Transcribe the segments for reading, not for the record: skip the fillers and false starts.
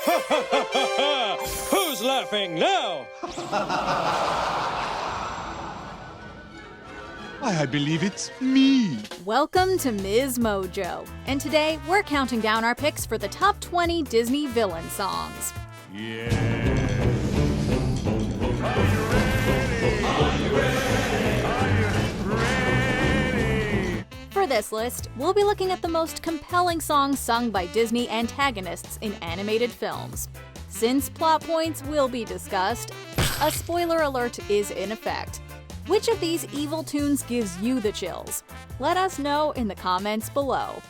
Who's laughing now? I believe it's me. Welcome to MsMojo, and today we're counting down our picks for the top 20 Disney villain songs. Yeah. For this list, we'll be looking at the most compelling songs sung by Disney antagonists in animated films. Since plot points will be discussed, a spoiler alert is in effect. Which of these evil tunes gives you the chills? Let us know in the comments below.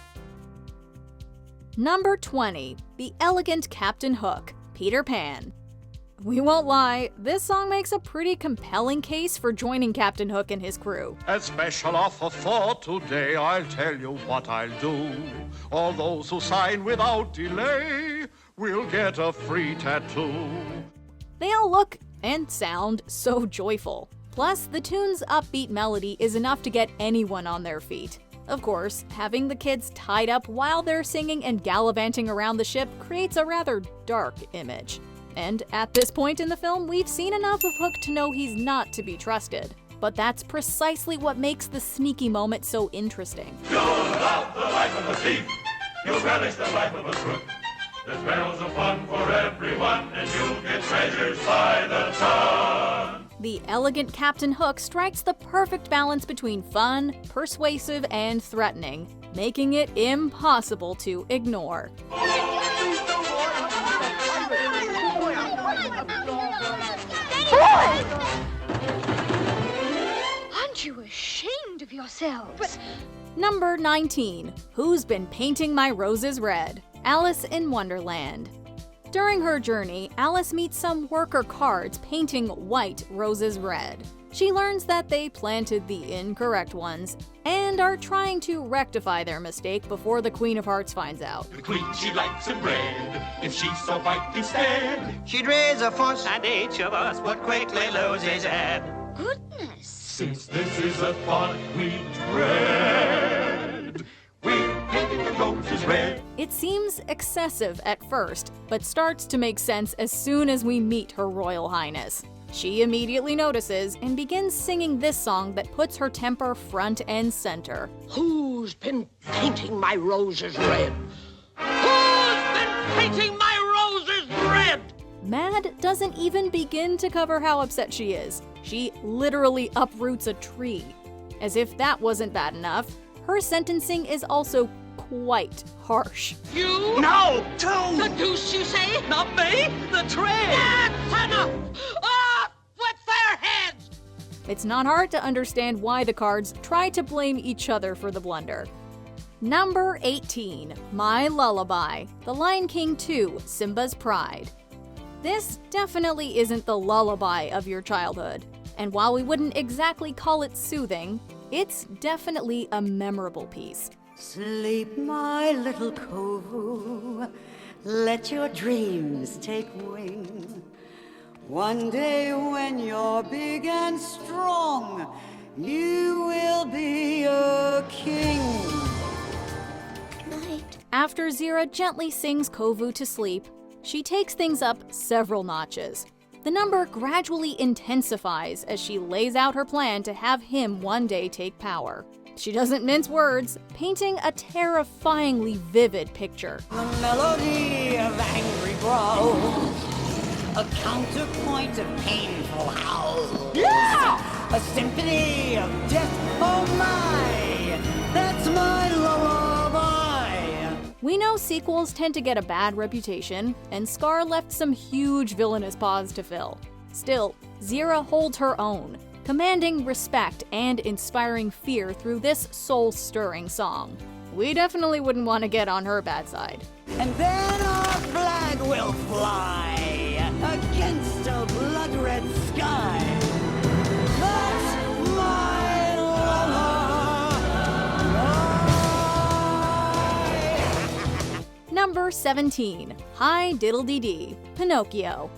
Number 20. The Elegant Captain Hook, Peter Pan. We won't lie, this song makes a pretty compelling case for joining Captain Hook and his crew. A special offer for today, I'll tell you what I'll do. All those who sign without delay will get a free tattoo. They all look and sound so joyful. Plus, the tune's upbeat melody is enough to get anyone on their feet. Of course, having the kids tied up while they're singing and gallivanting around the ship creates a rather dark image. And at this point in the film, we've seen enough of Hook to know he's not to be trusted. But that's precisely what makes the sneaky moment so interesting. You'll love the life of a thief. You'll relish the life of a crook. There's barrels of fun for everyone, and you'll get treasures by the ton. The Elegant Captain Hook strikes the perfect balance between fun, persuasive, and threatening, making it impossible to ignore. Aren't you ashamed of yourselves? Number 19. Who's Been Painting My Roses Red? Alice in Wonderland. During her journey, Alice meets some worker cards painting white roses red. She learns that they planted the incorrect ones and are trying to rectify their mistake before the Queen of Hearts finds out. The queen, she likes it red. If she's so white instead, She'd raise a fuss, and each of us would quickly lose his head. Goodness. since this is a thought we dread, we're painting the roses red. It seems excessive at first, but starts to make sense as soon as we meet Her Royal Highness. She immediately notices and begins singing this song that puts her temper front and center. Who's been painting my roses red? Who's been painting my roses red? Mad doesn't even begin to cover how upset she is. She literally uproots a tree. As if that wasn't bad enough, her sentencing is also quite harsh. You? No! Two! The deuce, you say? Not me? The train! That's enough! Ah! With their heads! It's not hard to understand why the cards try to blame each other for the blunder. Number 18. My Lullaby, The Lion King 2, Simba's Pride. This definitely isn't the lullaby of your childhood, and while we wouldn't exactly call it soothing, it's definitely a memorable piece. Sleep, my little Kovu, let your dreams take wing. One day when you're big and strong, you will be a king. Night. After Zira gently sings Kovu to sleep, she takes things up several notches. The number gradually intensifies as she lays out her plan to have him one day take power. She doesn't mince words, painting a terrifyingly vivid picture. The melody of angry growls, a counterpoint of painful howls. Yeah! A symphony of death, oh my! That's my lullaby! We know sequels tend to get a bad reputation, and Scar left some huge villainous paws to fill. Still, Zira holds her own, commanding respect and inspiring fear through this soul-stirring song. We definitely wouldn't want to get on her bad side. And then our flag will fly against a blood-red sky. That's my lullaby. Number 17. Hi Diddle-Dee-Dee, Pinocchio.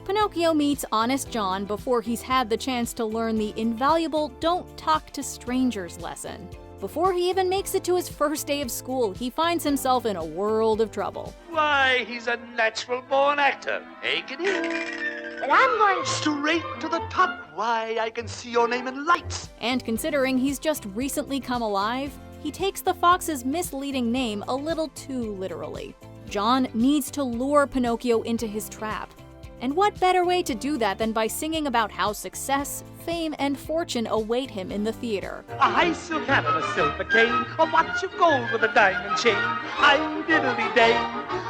Pinocchio meets Honest John before he's had the chance to learn the invaluable don't talk to strangers lesson. Before he even makes it to his first day of school, he finds himself in a world of trouble. Why, he's a natural-born actor, ain't he? But I'm going Straight to the top. Why, I can see your name in lights. And considering he's just recently come alive, he takes the fox's misleading name a little too literally. John needs to lure Pinocchio into his trap. And what better way to do that than by singing about how success, fame, and fortune await him in the theater? A high silk hat and a silver cane, a watch of gold with a diamond chain. I'm diddly-day,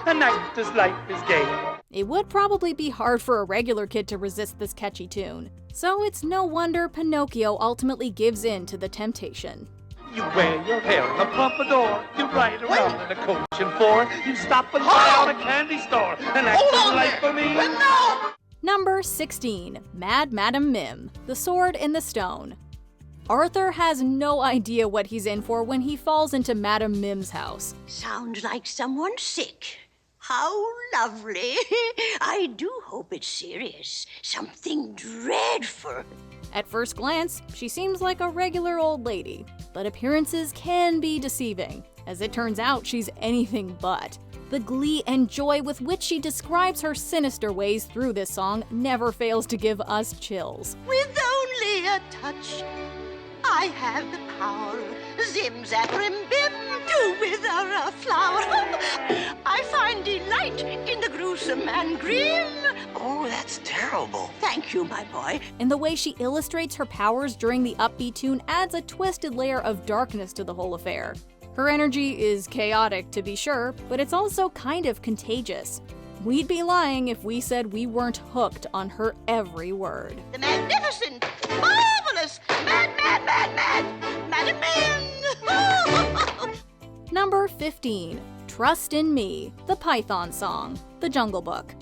an actor's life is gay. It would probably be hard for a regular kid to resist this catchy tune. So it's no wonder Pinocchio ultimately gives in to the temptation. You wear your hair in a pompadour. You ride around in a coach and four. You stop and buy out a candy store. An actor's life for me. Number 16. Mad Madam Mim, The Sword in the Stone. Arthur has no idea what he's in for when he falls into Madam Mim's house. Sounds like someone sick. How lovely. I do hope it's serious. Something dreadful. At first glance, she seems like a regular old lady, but appearances can be deceiving. As it turns out, she's anything but. The glee and joy with which she describes her sinister ways through this song never fails to give us chills. With only a touch, I have the power. Zim zap rim bim, do wither a flower. I find delight in the gruesome and grim. Oh, that's terrible. Thank you, my boy. And the way she illustrates her powers during the upbeat tune adds a twisted layer of darkness to the whole affair. Her energy is chaotic, to be sure, but it's also kind of contagious. We'd be lying if we said we weren't hooked on her every word. The magnificent, marvelous, mad, Madam Mim. Number 15. Trust in Me, The Python Song, The Jungle Book.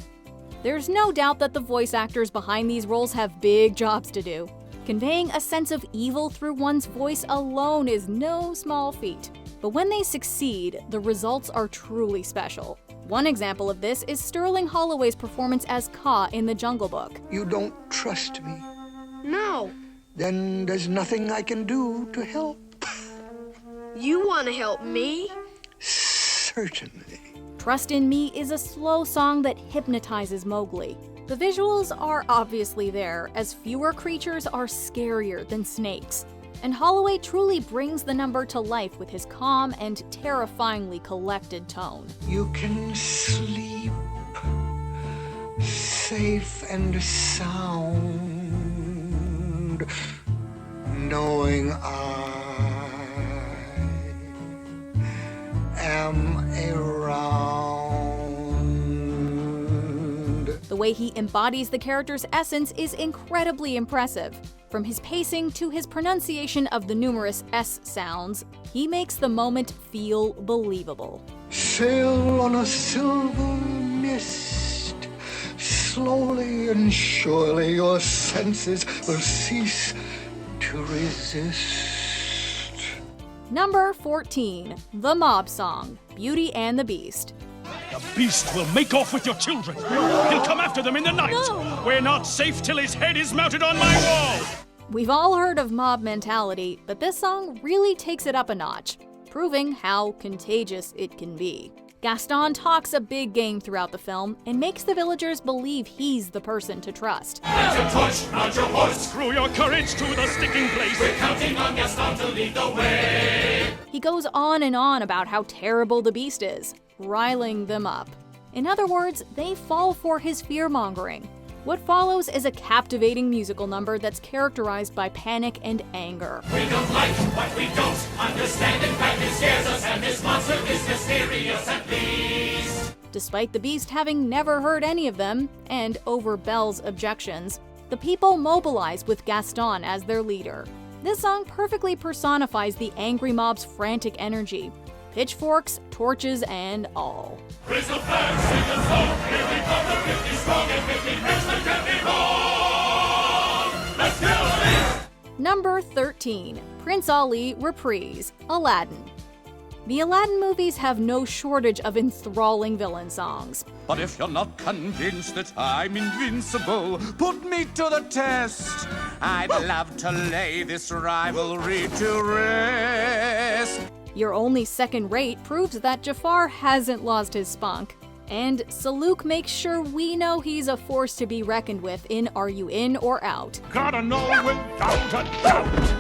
There's no doubt that the voice actors behind these roles have big jobs to do. Conveying a sense of evil through one's voice alone is no small feat. But when they succeed, the results are truly special. One example of this is Sterling Holloway's performance as Kaa in The Jungle Book. You don't trust me? No. Then there's nothing I can do to help. You want to help me? Certainly. Trust in Me is a slow song that hypnotizes Mowgli. The visuals are obviously there, as fewer creatures are scarier than snakes. And Holloway truly brings the number to life with his calm and terrifyingly collected tone. You can sleep safe and sound, knowing I am around. The way he embodies the character's essence is incredibly impressive. From his pacing to his pronunciation of the numerous S sounds, he makes the moment feel believable. Sail on a silver mist, slowly and surely your senses will cease to resist. Number 14. The Mob Song, Beauty and the Beast. The beast will make off with your children. He'll come after them in the night. No. We're not safe till his head is mounted on my wall. We've all heard of mob mentality, but this song really takes it up a notch, proving how contagious it can be. Gaston talks a big game throughout the film and makes the villagers believe he's the person to trust. Mount your torch, mount your horse. Screw your courage to the sticking place. We're counting on Gaston to lead the way. He goes on and on about how terrible the beast is, riling them up. In other words, they fall for his fear-mongering. What follows is a captivating musical number that's characterized by panic and anger. We don't like what we don't understand. In fact, it scares us, and this monster is mysterious at least. Despite the beast having never heard any of them, and over Belle's objections, the people mobilize with Gaston as their leader. This song perfectly personifies the angry mob's frantic energy. Pitchforks, torches, and all. Raise the flag, sing the song. Here we come, the 50 strong and 50 rich, they can't be wrong. Let's kill it! Number 13. Prince Ali Reprise, Aladdin. The Aladdin movies have no shortage of enthralling villain songs. But if you're not convinced that I'm invincible, put me to the test. I'd love to lay this rivalry to rest. Your Only Second Rate proves that Jafar hasn't lost his spunk. And Saluk makes sure we know he's a force to be reckoned with in Are You In or Out? Gotta know without a doubt.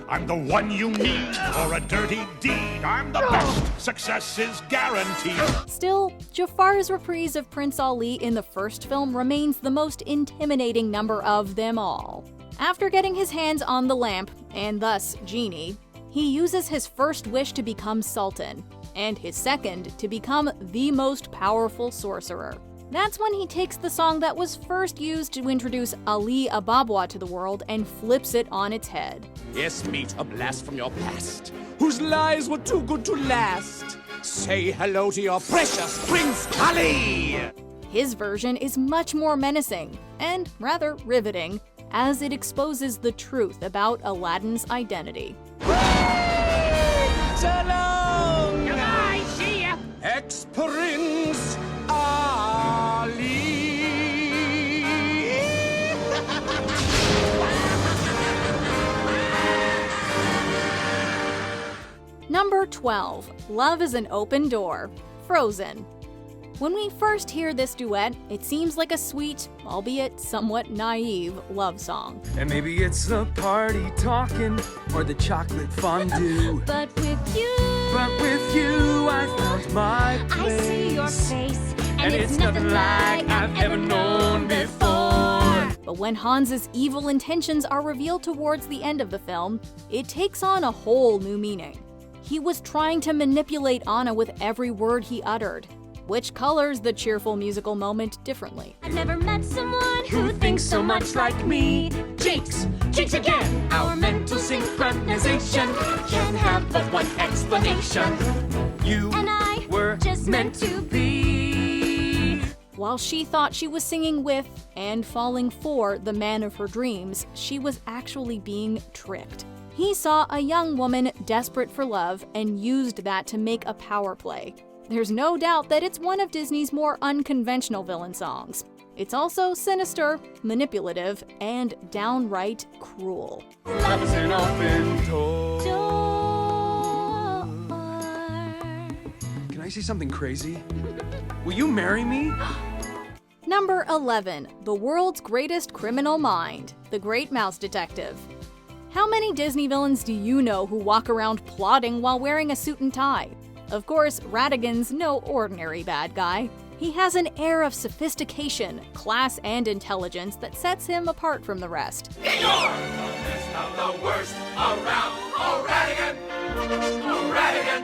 I'm the one you need for a dirty deed. I'm the best. Success is guaranteed. Still, Jafar's reprise of Prince Ali in the first film remains the most intimidating number of them all. After getting his hands on the lamp, and thus Genie, he uses his first wish to become Sultan, and his second to become the most powerful sorcerer. That's when he takes the song that was first used to introduce Ali Ababwa to the world and flips it on its head. Yes, meet a blast from your past, whose lies were too good to last. Say hello to your precious Prince Ali! His version is much more menacing, and rather riveting, as it exposes the truth about Aladdin's identity. Shalom! Goodbye, see ya! Ex-Prince Ali! Number 12. Love is an Open Door. Frozen. When we first hear this duet, it seems like a sweet, albeit somewhat naive, love song. And maybe it's the party talking or the chocolate fondue. But with you, I found my place. I see your face, and it's nothing like I've ever known before. But when Hans's evil intentions are revealed towards the end of the film, it takes on a whole new meaning. He was trying to manipulate Anna with every word he uttered, which colors the cheerful musical moment differently. I've never met someone who thinks so much like me. Jinx again! Our mental synchronization can have but one explanation. You and I were just meant to be. While she thought she was singing with and falling for the man of her dreams, she was actually being tricked. He saw a young woman desperate for love and used that to make a power play. There's no doubt that it's one of Disney's more unconventional villain songs. It's also sinister, manipulative, and downright cruel. Love is an open door. Can I say something crazy? Will you marry me? Number 11. The World's Greatest Criminal Mind. The Great Mouse Detective. How many Disney villains do you know who walk around plotting while wearing a suit and tie? Of course, Ratigan's no ordinary bad guy. He has an air of sophistication, class, and intelligence that sets him apart from the rest. You're the list of the worst around. Oh, Ratigan! Oh, Ratigan!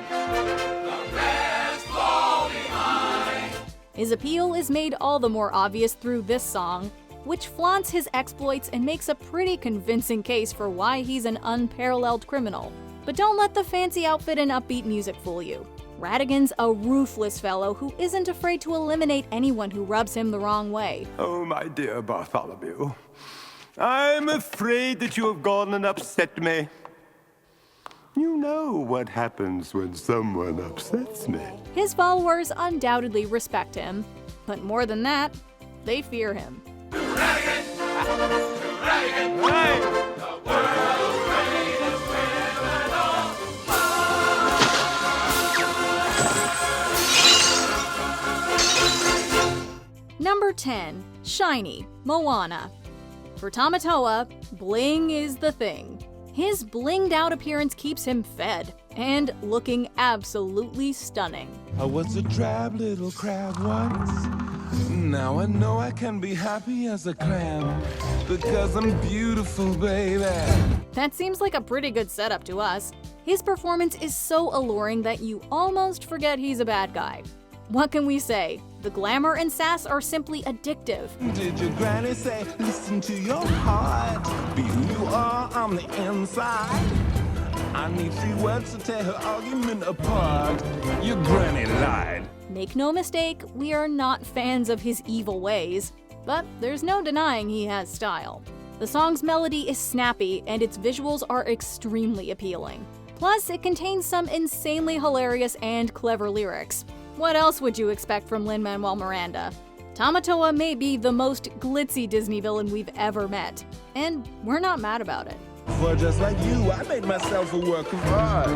The rest fall behind. His appeal is made all the more obvious through this song, which flaunts his exploits and makes a pretty convincing case for why he's an unparalleled criminal. But don't let the fancy outfit and upbeat music fool you. Ratigan's a ruthless fellow who isn't afraid to eliminate anyone who rubs him the wrong way. Oh, my dear Bartholomew, I'm afraid that you have gone and upset me. You know what happens when someone upsets me. His followers undoubtedly respect him, but more than that, they fear him. Ratigan! Ratigan! Hey! The world's greatest criminal. Number 10. Shiny, Moana. For Tamatoa, bling is the thing. His blinged out appearance keeps him fed and looking absolutely stunning. I was a drab little crab once. Now I know I can be happy as a clam because I'm beautiful, baby. That seems like a pretty good setup to us. His performance is so alluring that you almost forget he's a bad guy. What can we say? The glamour and sass are simply addictive. Did your granny say, listen to your heart, be who you are on the inside? I need 3 words to tear her argument apart. Your granny lied. Make no mistake, we are not fans of his evil ways, but there's no denying he has style. The song's melody is snappy and its visuals are extremely appealing. Plus, it contains some insanely hilarious and clever lyrics. What else would you expect from Lin-Manuel Miranda? Tamatoa may be the most glitzy Disney villain we've ever met, and we're not mad about it. For just like you, I made myself a work of art.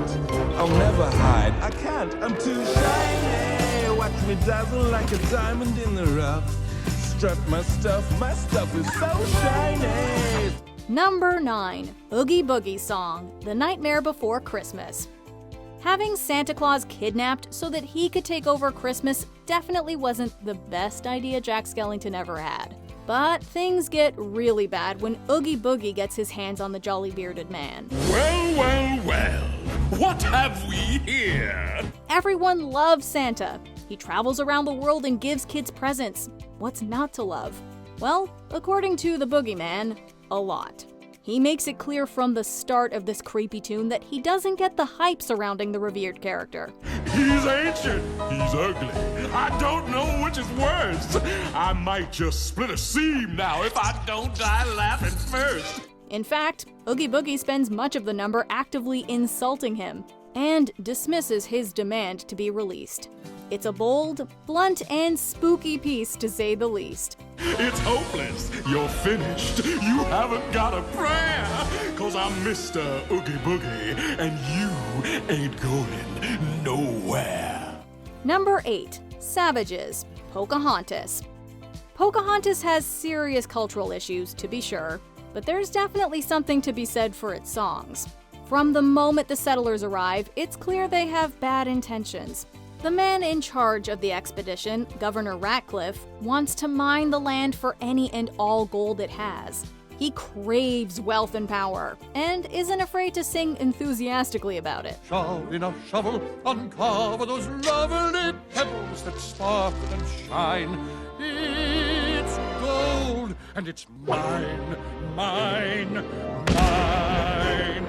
I'll never hide, I can't, I'm too shiny. Watch me dazzle like a diamond in the rough. Strut my stuff is so shiny. Number 9. Oogie Boogie Song, The Nightmare Before Christmas. Having Santa Claus kidnapped so that he could take over Christmas definitely wasn't the best idea Jack Skellington ever had. But things get really bad when Oogie Boogie gets his hands on the jolly bearded man. Well, well, well. What have we here? Everyone loves Santa. He travels around the world and gives kids presents. What's not to love? Well, according to the Boogeyman, a lot. He makes it clear from the start of this creepy tune that he doesn't get the hype surrounding the revered character. He's ancient. He's ugly. I don't know which is worse. I might just split a seam now if I don't die laughing first. In fact, Oogie Boogie spends much of the number actively insulting him and dismisses his demand to be released. It's a bold, blunt, and spooky piece to say the least. It's hopeless. You're finished. You haven't got a prayer. 'Cause I'm Mr. Oogie Boogie, and you ain't going nowhere. Number 8. Savages, Pocahontas. Pocahontas has serious cultural issues, to be sure, but there's definitely something to be said for its songs. From the moment the settlers arrive, it's clear they have bad intentions. The man in charge of the expedition, Governor Ratcliffe, wants to mine the land for any and all gold it has. He craves wealth and power, and isn't afraid to sing enthusiastically about it. Shovel in a shovel, uncover those lovely pebbles that sparkle and shine. It's gold, and it's mine, mine, mine.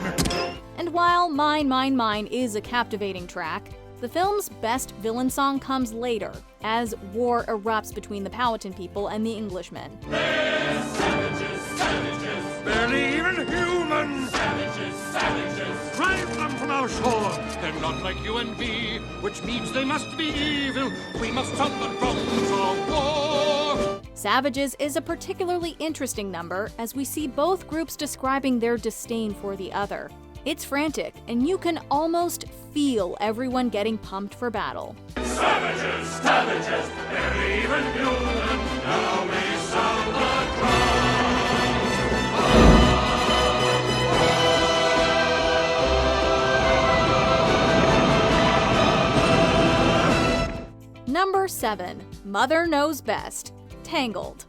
And while Mine, Mine, Mine is a captivating track, the film's best villain song comes later, as war erupts between the Powhatan people and the Englishmen. They're savages, savages, Barely even human. savages, savages. Drive them from our shore. They're not like you and me, which means they must be evil. We must stop the drums of war. Savages is a particularly interesting number as we see both groups describing their disdain for the other. It's frantic, and you can almost feel everyone getting pumped for battle. Savages, savages, they're even human. Now we sound the Number 7. Mother Knows Best, Tangled.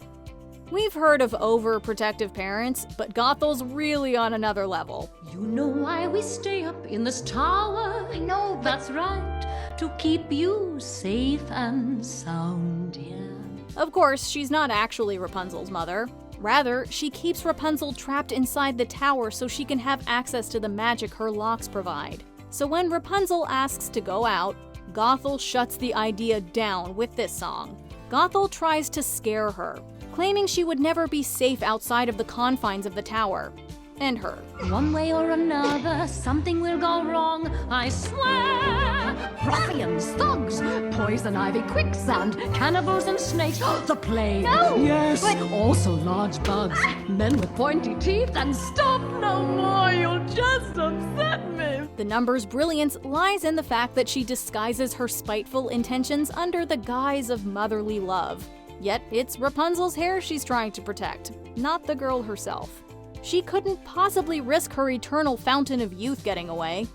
We've heard of overprotective parents, but Gothel's really on another level. You know why we stay up in this tower? I know, that's right, to keep you safe and sound, yeah. Of course, she's not actually Rapunzel's mother. Rather, she keeps Rapunzel trapped inside the tower so she can have access to the magic her locks provide. So when Rapunzel asks to go out, Gothel shuts the idea down with this song. Gothel tries to scare her, claiming she would never be safe outside of the confines of the tower. And her. One way or another, something will go wrong, I swear. Ruffians, thugs, poison ivy, quicksand, cannibals and snakes, the plague. No, yes, but- also large bugs, men with pointy teeth, and stop no more, you'll just upset me. The number's brilliance lies in the fact that she disguises her spiteful intentions under the guise of motherly love. Yet it's Rapunzel's hair she's trying to protect, not the girl herself. She couldn't possibly risk her eternal fountain of youth getting away.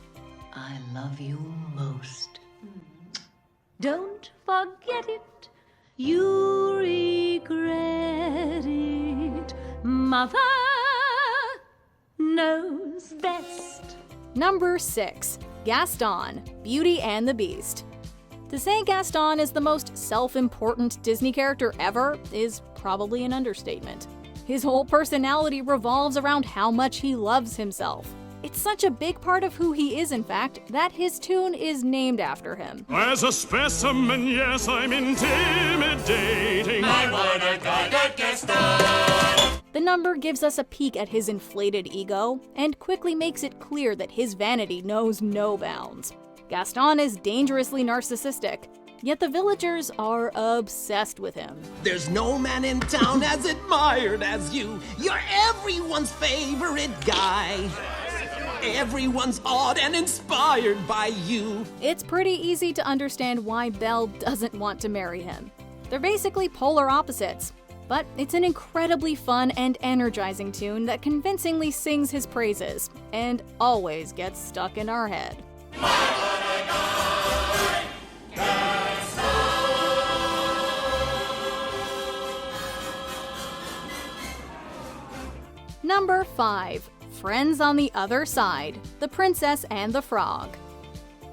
I love you most. Don't forget it. You regret it. Mother knows best. Number 6. Gaston, Beauty and the Beast. To say Gaston is the most self-important Disney character ever is probably an understatement. His whole personality revolves around how much he loves himself. It's such a big part of who he is, in fact, that his tune is named after him. As a specimen, yes, I'm intimidating. I wanna go Gaston. The number gives us a peek at his inflated ego and quickly makes it clear that his vanity knows no bounds. Gaston is dangerously narcissistic. Yet the villagers are obsessed with him. There's no man in town as admired as you. You're everyone's favorite guy. Everyone's awed and inspired by you. It's pretty easy to understand why Belle doesn't want to marry him. They're basically polar opposites. But it's an incredibly fun and energizing tune that convincingly sings his praises, and always gets stuck in our head. Number 5. Friends on the Other Side, The Princess and the Frog.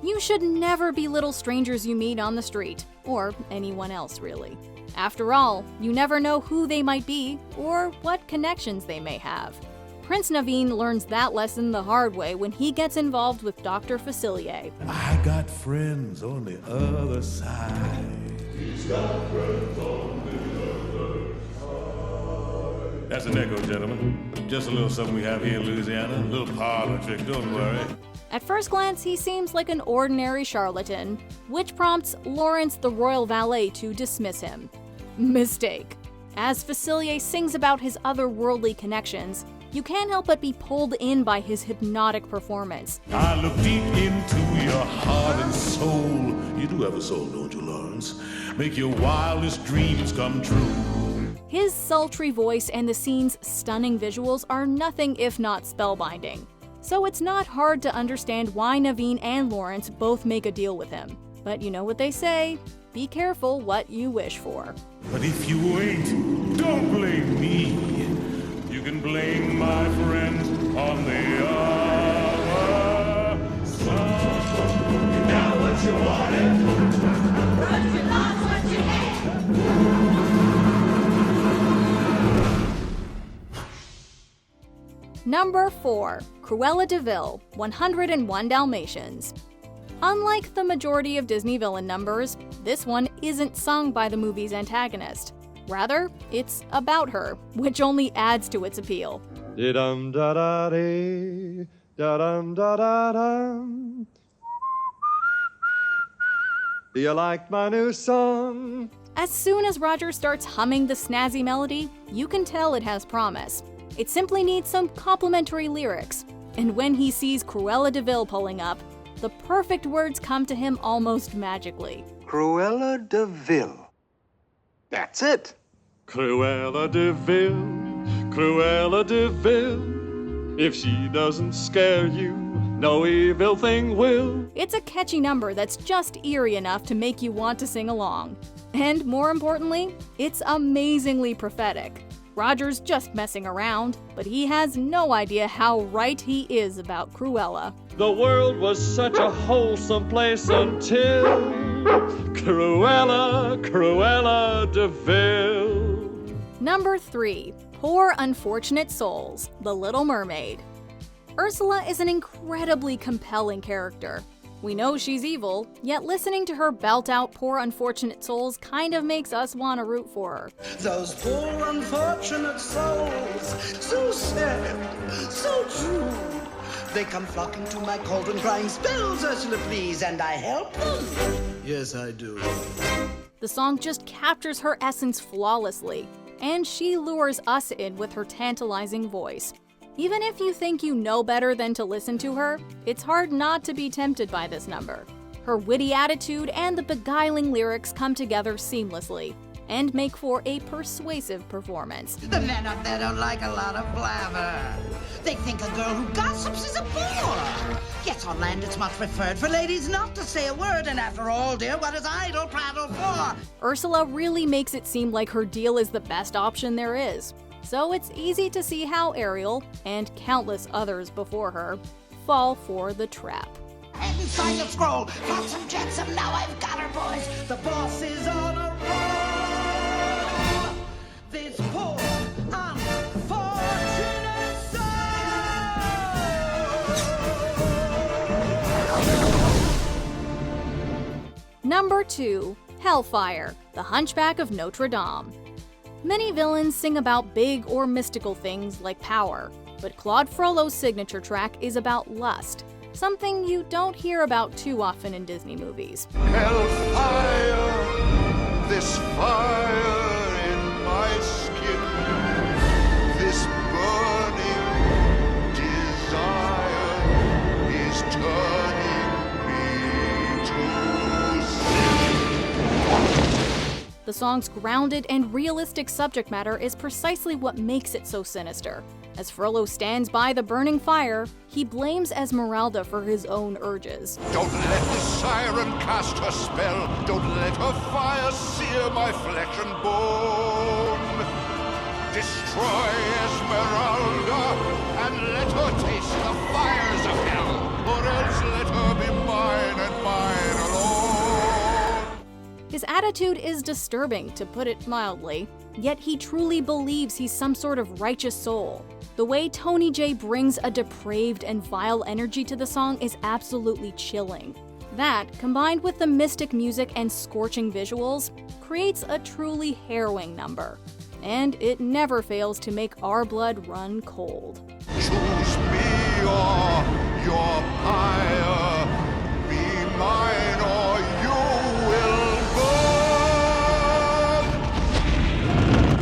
You should never belittle strangers you meet on the street, or anyone else really. After all, you never know who they might be, or what connections they may have. Prince Naveen learns that lesson the hard way when he gets involved with Dr. Facilier. I got friends on the other side. He's got friends on the other side. That's an echo, gentlemen. Just a little something we have here in Louisiana. A little parlor trick, don't worry. At first glance, he seems like an ordinary charlatan, which prompts Lawrence the royal valet to dismiss him. Mistake. As Facilier sings about his otherworldly connections, you can't help but be pulled in by his hypnotic performance. I look deep into your heart and soul. You do have a soul, don't you, Lawrence? Make your wildest dreams come true. His sultry voice and the scene's stunning visuals are nothing if not spellbinding. So it's not hard to understand why Naveen and Lawrence both make a deal with him. But you know what they say, be careful what you wish for. But if you wait, don't blame me. You can blame my friends on the other side. You got what you wanted, but you lost what you had. Number 4. Cruella de Vil, 101 Dalmatians. Unlike the majority of Disney villain numbers, this one isn't sung by the movie's antagonist. Rather, it's about her, which only adds to its appeal. Dee-dum da da dee, da-dum da da dum. Do you like my new song? As soon as Roger starts humming the snazzy melody, you can tell it has promise. It simply needs some complimentary lyrics. And when he sees Cruella de Vil pulling up, the perfect words come to him almost magically. Cruella de Vil. That's it. Cruella de Vil, Cruella de Vil. If she doesn't scare you, no evil thing will. It's a catchy number that's just eerie enough to make you want to sing along. And more importantly, it's amazingly prophetic. Roger's just messing around, but he has no idea how right he is about Cruella. The world was such a wholesome place until Cruella, Cruella de Vil. Number 3. Poor Unfortunate Souls, The Little Mermaid. Ursula is an incredibly compelling character. We know she's evil, yet listening to her belt out poor unfortunate souls kind of makes us want to root for her. Those poor unfortunate souls, so sad, so true. They come flocking to my cauldron crying, spells, Ursula, please, and I help them. Yes, I do. The song just captures her essence flawlessly, and she lures us in with her tantalizing voice. Even if you think you know better than to listen to her, it's hard not to be tempted by this number. Her witty attitude and the beguiling lyrics come together seamlessly and make for a persuasive performance. The men up there don't like a lot of blabber. They think a girl who gossips is a bore. Yes, on land it's much preferred for ladies not to say a word, and after all, dear, what is idle prattle for? Ursula really makes it seem like her deal is the best option there is. So it's easy to see how Ariel, and countless others before her, fall for the trap. And sign the scroll, Flotsam Jetsam, now I've got her, boys. The boss is on a roll. This poor, unfortunate soul. Number 2. Hellfire, The Hunchback of Notre Dame. Many villains sing about big or mystical things like power, but Claude Frollo's signature track is about lust. something you don't hear about too often in Disney movies. Hellfire, this fire in my skin, this burning desire is turning me to sin. The song's grounded and realistic subject matter is precisely what makes it so sinister. As Frollo stands by the burning fire, he blames Esmeralda for his own urges. Don't let the siren cast her spell. Don't let her fire sear my flesh and bone. Destroy Esmeralda and let her taste the fires of hell, or else let her be mine and mine alone. His attitude is disturbing, to put it mildly, yet he truly believes he's some sort of righteous soul. The way Tony J brings a depraved and vile energy to the song is absolutely chilling. That, combined with the mystic music and scorching visuals, creates a truly harrowing number. And it never fails to make our blood run cold. Choose me or your pyre. Be mine or you will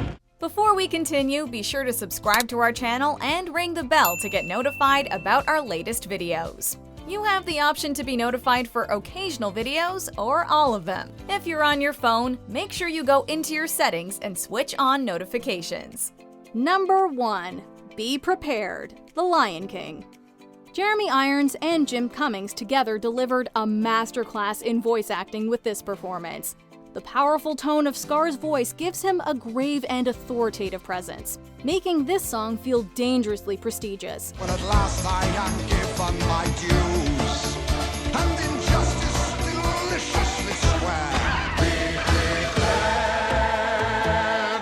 burn. Before we continue, be sure to subscribe to our channel and ring the bell to get notified about our latest videos. You have the option to be notified for occasional videos or all of them. If you're on your phone, make sure you go into your settings and switch on notifications. Number 1. Be Prepared, The Lion King. Jeremy Irons and Jim Cummings together delivered a masterclass in voice acting with this performance. The powerful tone of Scar's voice gives him a grave and authoritative presence, making this song feel dangerously prestigious. When at last I am given my dues, and injustice deliciously square. Be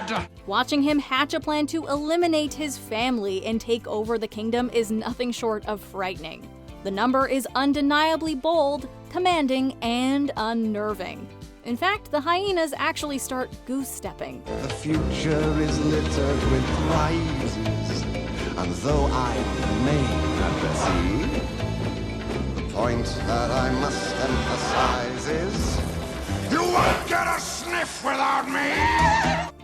prepared. Watching him hatch a plan to eliminate his family and take over the kingdom is nothing short of frightening. The number is undeniably bold, commanding, and unnerving. In fact, the hyenas actually start goose-stepping. The future is littered with prizes, and though I may not perceive, the point that I must emphasize is, you won't get a sniff without me!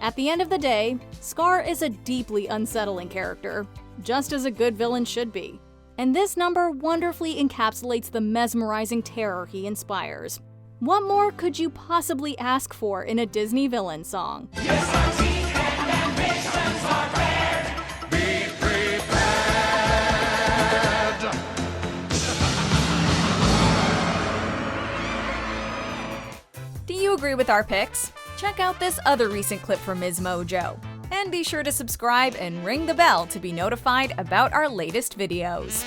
At the end of the day, Scar is a deeply unsettling character, just as a good villain should be. And this number wonderfully encapsulates the mesmerizing terror he inspires. What more could you possibly ask for in a Disney villain song? Yes, our teeth and ambitions are bared. Be prepared. Do you agree with our picks? Check out this other recent clip from MsMojo. And be sure to subscribe and ring the bell to be notified about our latest videos.